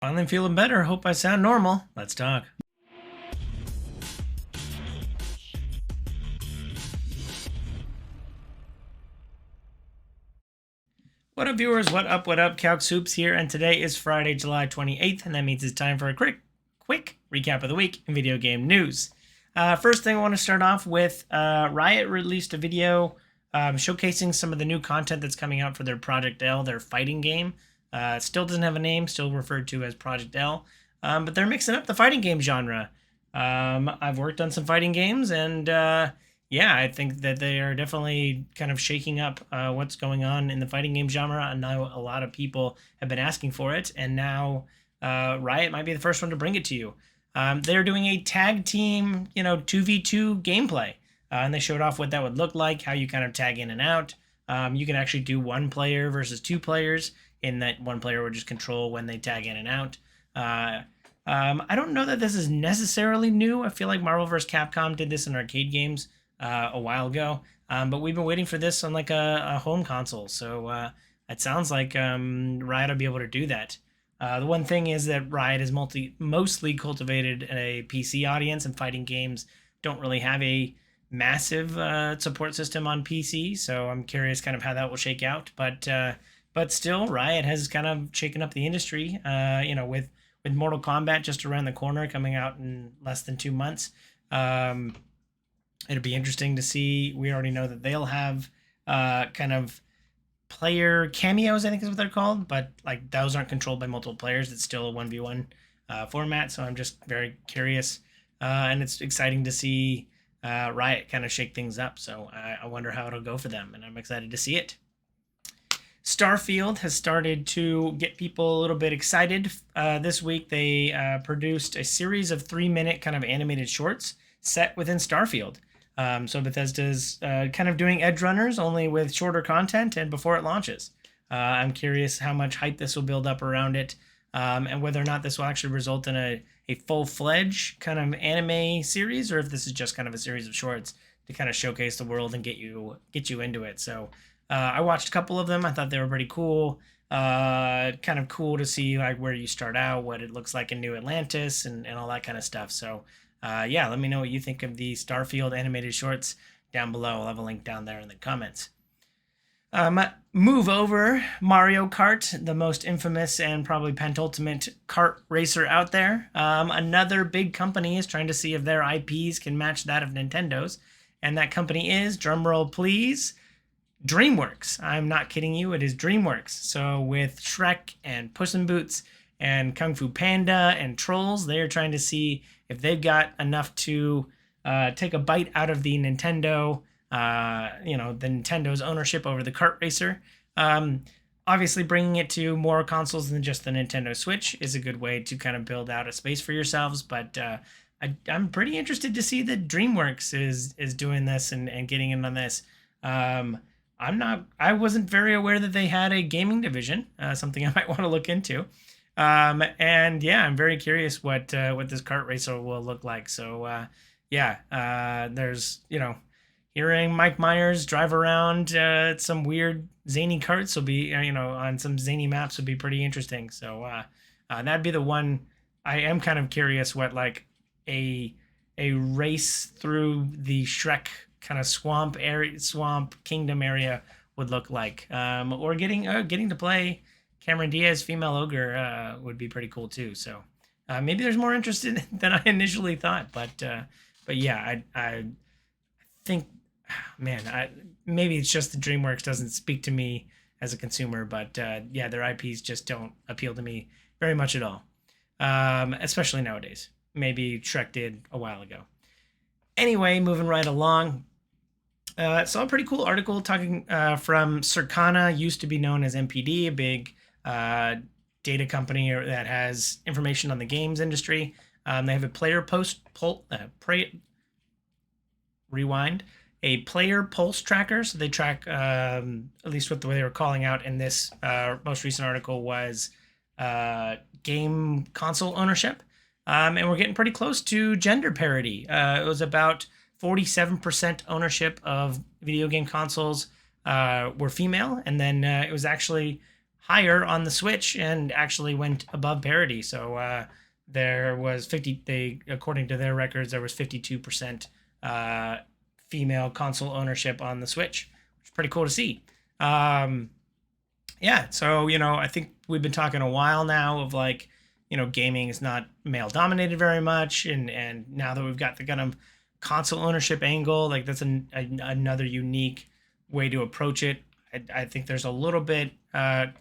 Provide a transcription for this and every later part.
Finally feeling better. Hope I sound normal. Let's talk. What up, viewers? What up? What up? Calc Soups here, and today is Friday, July 28th, and that means it's time for a quick recap of the week in video game news. First thing I want to start off with, Riot released a video showcasing some of the new content that's coming out for their Project L, their fighting game. Still doesn't have a name, still referred to as Project L, but they're mixing up the fighting game genre. I've worked on some fighting games, and yeah, I think that they are definitely kind of shaking up what's going on in the fighting game genre. I know a lot of people have been asking for it, and now Riot might be the first one to bring it to you. They're doing a tag team, 2v2 gameplay, and they showed off what that would look like, how you kind of tag in and out. You can actually do one player versus two players, in that one player would just control when they tag in and out. I don't know that this is necessarily new. I feel like Marvel vs. Capcom did this in arcade games a while ago, but we've been waiting for this on like a home console. So it sounds like Riot will be able to do that. The one thing is that Riot has mostly cultivated a PC audience, and fighting games don't really have a massive support system on PC. So I'm curious kind of how that will shake out. But still, Riot has kind of shaken up the industry. With Mortal Kombat just around the corner, coming out in less than 2 months. It'll be interesting to see. We already know that they'll have kind of player cameos, I think is what they're called, but like those aren't controlled by multiple players. It's still a 1v1 format, so I'm just very curious. And it's exciting to see Riot kind of shake things up. So I wonder how it'll go for them, and I'm excited to see it. Starfield has started to get people a little bit excited. This week, they produced a series of 3-minute kind of animated shorts set within Starfield. So Bethesda's kind of doing Edge Runners, only with shorter content and before it launches. I'm curious how much hype this will build up around it, and whether or not this will actually result in a full-fledged kind of anime series, or if this is just kind of a series of shorts to kind of showcase the world and get you into it. So I watched a couple of them. I thought they were pretty cool. Kind of cool to see like where you start out, what it looks like in New Atlantis, and all that kind of stuff. So yeah, let me know what you think of the Starfield animated shorts down below. I'll have a link down there in the comments. Move over, Mario Kart, the most infamous and probably penultimate kart racer out there. Another big company is trying to see if their IPs can match that of Nintendo's, and that company is, drumroll please, Dreamworks. I'm not kidding you, it is Dreamworks. So with Shrek and Puss in Boots and Kung Fu Panda and Trolls, they are trying to see if they've got enough to take a bite out of the Nintendo, the Nintendo's ownership over the kart racer. Obviously, bringing it to more consoles than just the Nintendo Switch is a good way to kind of build out a space for yourselves. But I'm pretty interested to see that Dreamworks is doing this and getting in on this. I wasn't very aware that they had a gaming division, something I might want to look into. And yeah, I'm very curious what this kart racer will look like. So yeah, there's, hearing Mike Myers drive around some weird zany karts will be, on some zany maps would be pretty interesting. So that'd be the one. I am kind of curious what like a race through the Shrek kind of swamp kingdom area would look like, or getting to play Cameron Diaz female ogre would be pretty cool too. So maybe there's more interest in it than I initially thought, but yeah, I think, man, maybe it's just the Dreamworks doesn't speak to me as a consumer, but yeah, their IPs just don't appeal to me very much at all, especially nowadays. Maybe Shrek did a while ago. Anyway, moving right along. Saw a pretty cool article talking from Circana, used to be known as MPD, a big data company that has information on the games industry. They have a player pulse tracker. So they track, at least what the way they were calling out in this most recent article was game console ownership. And we're getting pretty close to gender parity. It was about 47% ownership of video game consoles were female, and then it was actually higher on the Switch and actually went above parity. So there was 50. They according to their records, there was 52% female console ownership on the Switch, which is pretty cool to see. Um, yeah, so I think we've been talking a while now of like, gaming is not male dominated very much, and now that we've got the kind of console ownership angle, like that's another unique way to approach it. I think there's a little bit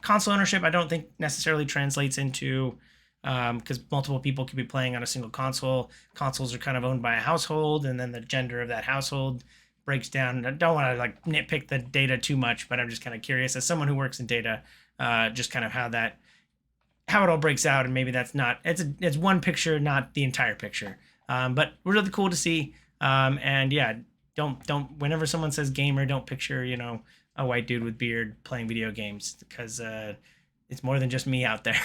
console ownership. I don't think necessarily translates into because multiple people could be playing on a single console. Consoles are kind of owned by a household, and then the gender of that household breaks down. I don't want to like nitpick the data too much, but I'm just kind of curious as someone who works in data, just kind of how it all breaks out, and maybe that's not it's one picture, not the entire picture. But really cool to see. And yeah, don't whenever someone says gamer, don't picture a white dude with beard playing video games, because it's more than just me out there.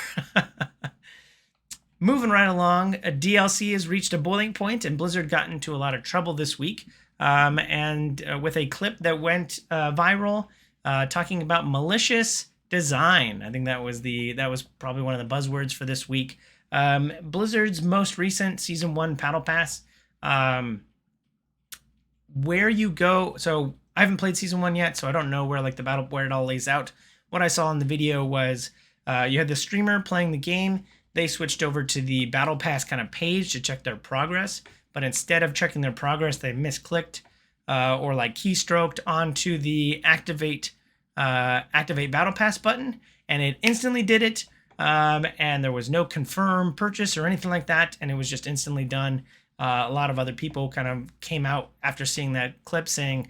Moving right along, a DLC has reached a boiling point, and Blizzard got into a lot of trouble this week. And with a clip that went viral, talking about malicious design. I think that was probably one of the buzzwords for this week. Blizzard's most recent Season 1 Battle Pass, where you go. So I haven't played Season 1 yet, so I don't know where it all lays out. What I saw in the video was you had the streamer playing the game. They switched over to the Battle Pass kind of page to check their progress, but instead of checking their progress, they misclicked or like keystroked onto the activate Battle Pass button, and it instantly did it. And there was no confirm purchase or anything like that, and it was just instantly done. A lot of other people kind of came out after seeing that clip saying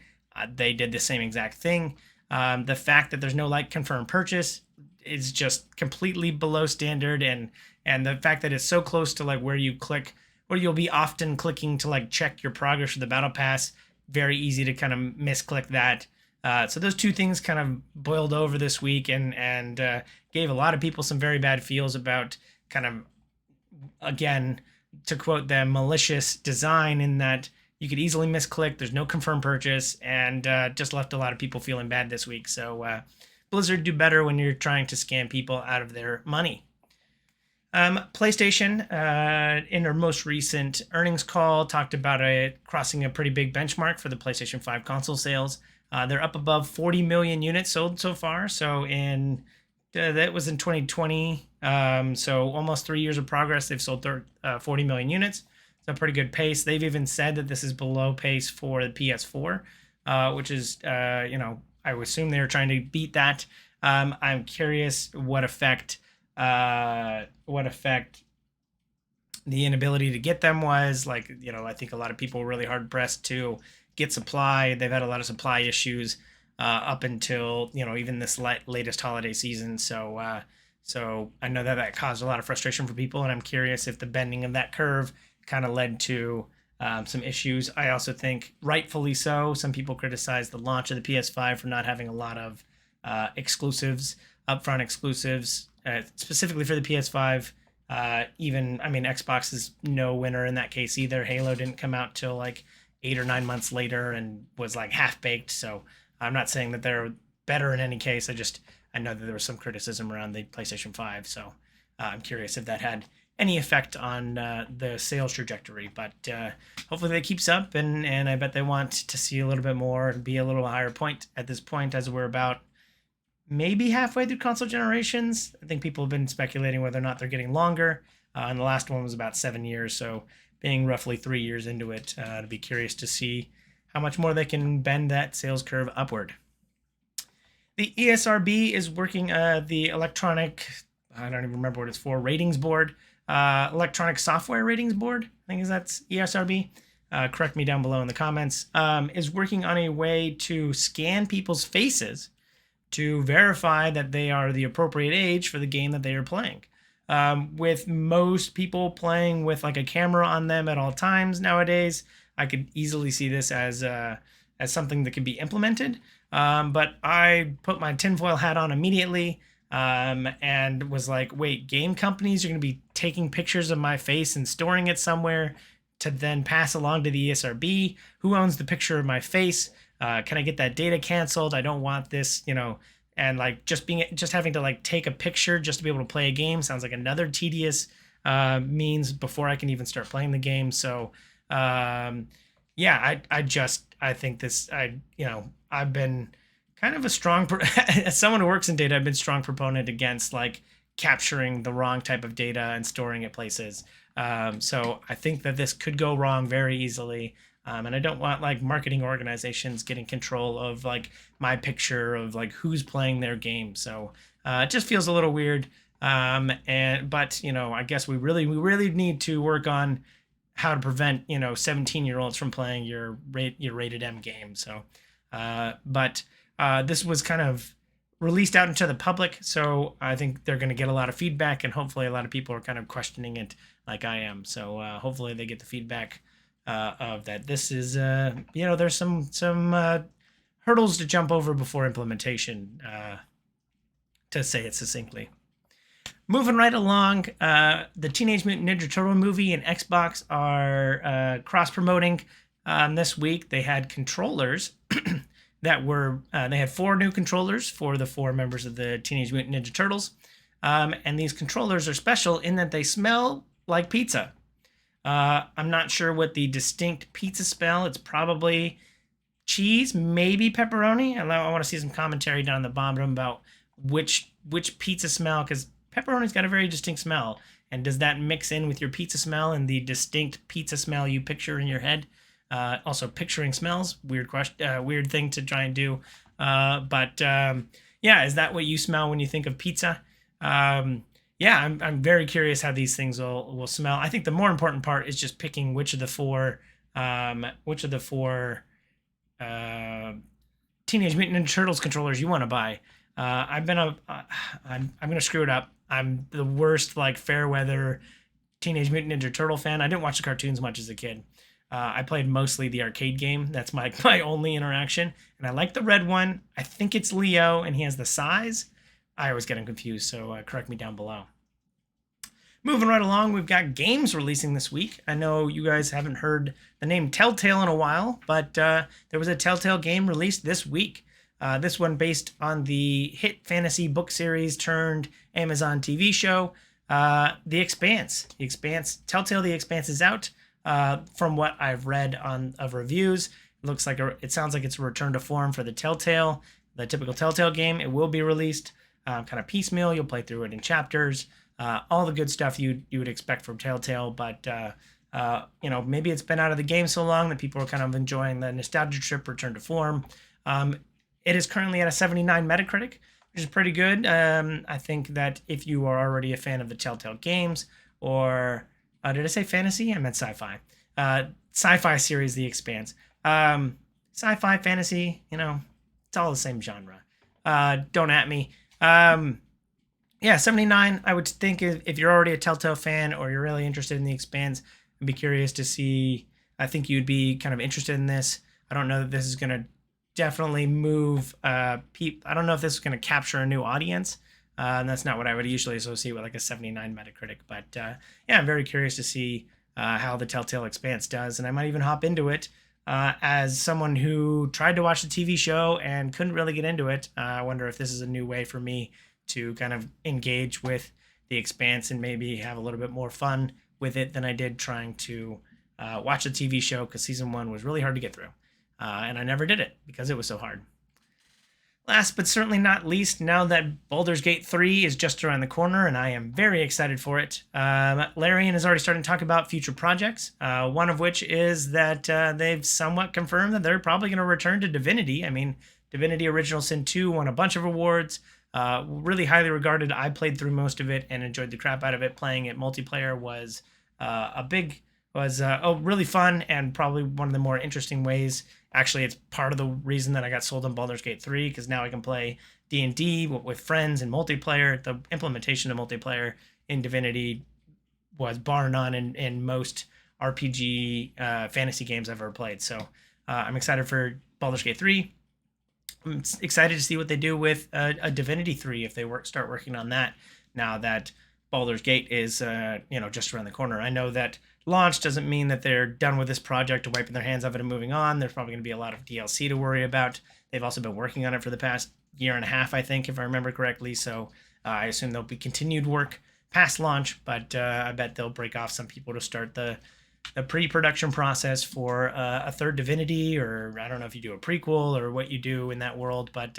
they did the same exact thing. The fact that there's no like confirm purchase is just completely below standard, and the fact that it's so close to like where you click, or you'll be often clicking to like check your progress for the Battle Pass, very easy to kind of misclick that. So those two things kind of boiled over this week, and gave a lot of people some very bad feels about kind of, again, to quote them, malicious design, in that you could easily misclick, there's no confirmed purchase, and just left a lot of people feeling bad this week. So Blizzard, do better when you're trying to scam people out of their money. PlayStation, in their most recent earnings call, talked about crossing a pretty big benchmark for the PlayStation 5 console sales. They're up above 40 million units sold so far. So that was in 2020. So almost 3 years of progress, they've sold 40 million units. It's a pretty good pace. They've even said that this is below pace for the PS4, which is, I would assume they were trying to beat that. I'm curious what effect the inability to get them was. Like, I think a lot of people were really hard pressed to get supply. They've had a lot of supply issues up until even this latest holiday season. So I know that caused a lot of frustration for people, and I'm curious if the bending of that curve kind of led to some issues. I also think, rightfully so, some people criticize the launch of the PS5 for not having a lot of exclusives, upfront exclusives, specifically for the PS5. Xbox is no winner in that case either. Halo didn't come out till like 8 or 9 months later and was like half baked. So I'm not saying that they're better in any case. I know that there was some criticism around the PlayStation 5. So I'm curious if that had any effect on the sales trajectory. But hopefully that keeps up, and I bet they want to see a little bit more and be a little higher point at this point, as we're about maybe halfway through console generations. I think people have been speculating whether or not they're getting longer. And the last one was about 7 years. So being roughly 3 years into it, to be curious to see how much more they can bend that sales curve upward. The ESRB is working the electronic, I don't even remember what it's for, ratings board, electronic software ratings board, I think that's ESRB. Correct me down below in the comments. Is working on a way to scan people's faces to verify that they are the appropriate age for the game that they are playing. With most people playing with like a camera on them at all times nowadays, I could easily see this as something that could be implemented. But I put my tinfoil hat on immediately, and was like, wait, game companies are going to be taking pictures of my face and storing it somewhere to then pass along to the ESRB? Who owns the picture of my face? Can I get that data canceled? I don't want this, and like just having to like take a picture just to be able to play a game sounds like another tedious means before I can even start playing the game. So yeah, I think this I've been kind of a strong as someone who works in data, I've been strong proponent against like capturing the wrong type of data and storing it places. So I think that this could go wrong very easily. And I don't want like marketing organizations getting control of like my picture of like who's playing their game. So it just feels a little weird. But I guess we really need to work on how to prevent 17-year-olds from playing your rated M game. So, but this was kind of released out into the public, so I think they're going to get a lot of feedback, and hopefully a lot of people are kind of questioning it like I am. So hopefully they get the feedback of that. This is there's some hurdles to jump over before implementation, to say it succinctly. Moving right along, the Teenage Mutant Ninja Turtle movie and Xbox are cross-promoting this week. They had controllers that were, they had 4 new controllers for the 4 members of the Teenage Mutant Ninja Turtles. And these controllers are special in that they smell like pizza. I'm not sure what the distinct pizza smell. It's probably cheese, maybe pepperoni. I want to see some commentary down the bottom about which pizza smell, because pepperoni's got a very distinct smell. And does that mix in with your pizza smell and the distinct pizza smell you picture in your head? Also, picturing smells, weird question, weird thing to try and do. Yeah, is that what you smell when you think of pizza? Yeah, I'm very curious how these things will smell. I think the more important part is just picking which of the four Teenage Mutant Ninja Turtles controllers you want to buy. I'm gonna screw it up. I'm the worst like fair weather Teenage Mutant Ninja Turtle fan. I didn't watch the cartoons much as a kid. I played mostly the arcade game. That's my only interaction. And I like the red one. I think it's Leo, and he has the size. I always get him confused, so correct me down below. Moving right along, we've got games releasing this week. I know you guys haven't heard the name Telltale in a while, but there was a Telltale game released this week. This one based on the hit fantasy book series turned Amazon TV show, The Expanse. The Expanse, Telltale The Expanse is out. From what I've read of reviews, it sounds like it's a return to form for the typical Telltale game. It will be released kind of piecemeal. You'll play through it in chapters. All the good stuff you would expect from Telltale, but maybe it's been out of the game so long that people are kind of enjoying the nostalgia trip return to form. It is currently at a 79 Metacritic, which is pretty good. I think that if you are already a fan of the Telltale games, or did I say fantasy? I meant sci-fi. Sci-fi series, The Expanse. Sci-fi, fantasy, it's all the same genre. Don't at me. Yeah, 79, I would think if you're already a Telltale fan or you're really interested in The Expanse, I'd be curious to see. I think you'd be kind of interested in this. I don't know that this is going to definitely move I don't know if this is going to capture a new audience. And that's not what I would usually associate with like a 79 Metacritic. But yeah, I'm very curious to see how the Telltale Expanse does. And I might even hop into it as someone who tried to watch the TV show and couldn't really get into it. I wonder if this is a new way for me to kind of engage with the Expanse and maybe have a little bit more fun with it than I did trying to watch the TV show, because season 1 was really hard to get through. And I never did it because it was so hard. Last but certainly not least, now that Baldur's Gate 3 is just around the corner, and I am very excited for it, Larian is already starting to talk about future projects, one of which is that they've somewhat confirmed that they're probably going to return to Divinity. I mean, Divinity Original Sin 2 won a bunch of awards, really highly regarded. I played through most of it and enjoyed the crap out of it. Playing it multiplayer was really fun, and probably one of the more interesting ways. Actually, it's part of the reason that I got sold on Baldur's Gate 3, because now I can play D&D with friends and multiplayer. The implementation of multiplayer in Divinity was bar none in most RPG fantasy games I've ever played. So I'm excited for Baldur's Gate 3. I'm excited to see what they do with a Divinity 3 if they start working on that now that Baldur's Gate is just around the corner. I know that launch doesn't mean that they're done with this project or wiping their hands of it and moving on. There's probably going to be a lot of DLC to worry about. They've also been working on it for the past year and a half, I think, if I remember correctly. So I assume there'll be continued work past launch, but I bet they'll break off some people to start the pre-production process for a third Divinity, or I don't know if you do a prequel or what you do in that world, but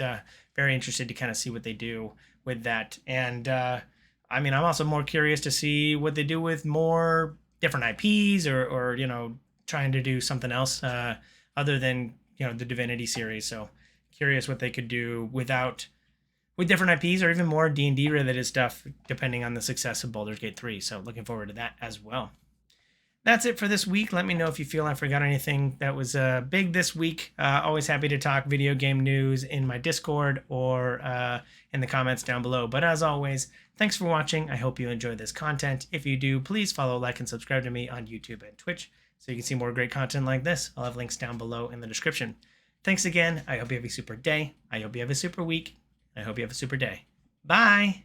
very interested to kind of see what they do with that. And I mean, I'm also more curious to see what they do with more different IPs, or trying to do something else other than the Divinity series. So curious what they could do with different IPs, or even more D&D related stuff, depending on the success of Baldur's Gate 3. So looking forward to that as well. That's it for this week. Let me know if you feel I forgot anything that was big this week. Always happy to talk video game news in my Discord or in the comments down below. But as always, thanks for watching. I hope you enjoy this content. If you do, please follow, like, and subscribe to me on YouTube and Twitch so you can see more great content like this. I'll have links down below in the description. Thanks again. I hope you have a super day. I hope you have a super week. I hope you have a super day. Bye!